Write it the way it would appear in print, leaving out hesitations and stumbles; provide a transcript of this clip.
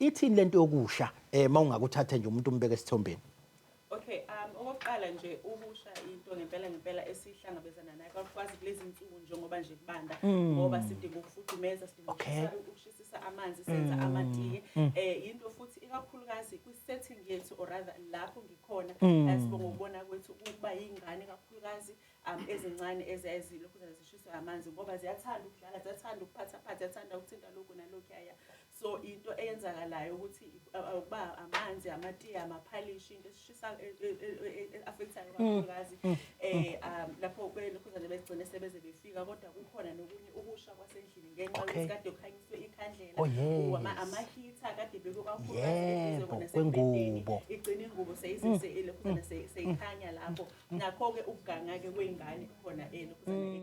ithini lento yokusha mawungakuthatha nje umuntu umbeke esithombeni? Okay, okokuqala nje ukusha into ngempela esihlangabezana nayo kakhulukazi kulezi nsuku njengoba nje kubanda ngoba sidinga ukufudumeza, sidinga ukushisisa amanzi, senza amatiye. Into futhi ikakhulukazi kwi-setting yethu or rather lapho ngikhona sibonga ukubona kwethu ukuba yingane kakhulukazi ezincane eziyazile ukuthi zishiswe amanzi ngoba ziyathanda ukudlala, ziyathanda ukuphatha, ziyathanda ukuthinta lokhu nalokhu yaya. So into eyenzakalayo ukuthi ukuba amanzi, amatiye, amaphalishi into esishisa affectayo kakhulukazi lapho belokhuzane begcine sebeze befika kodwa kukhona nokunye ukusha kwasendlini ngenxa yokuthi kade kukhanyiswe ikhandlela amahitha kade bekwe kakhulukazi kwengubo igcina ingubo seyilokhuzane seyikhanya lapho nakho-ke ukuganga-ke kwey'ngane khona lokhuzane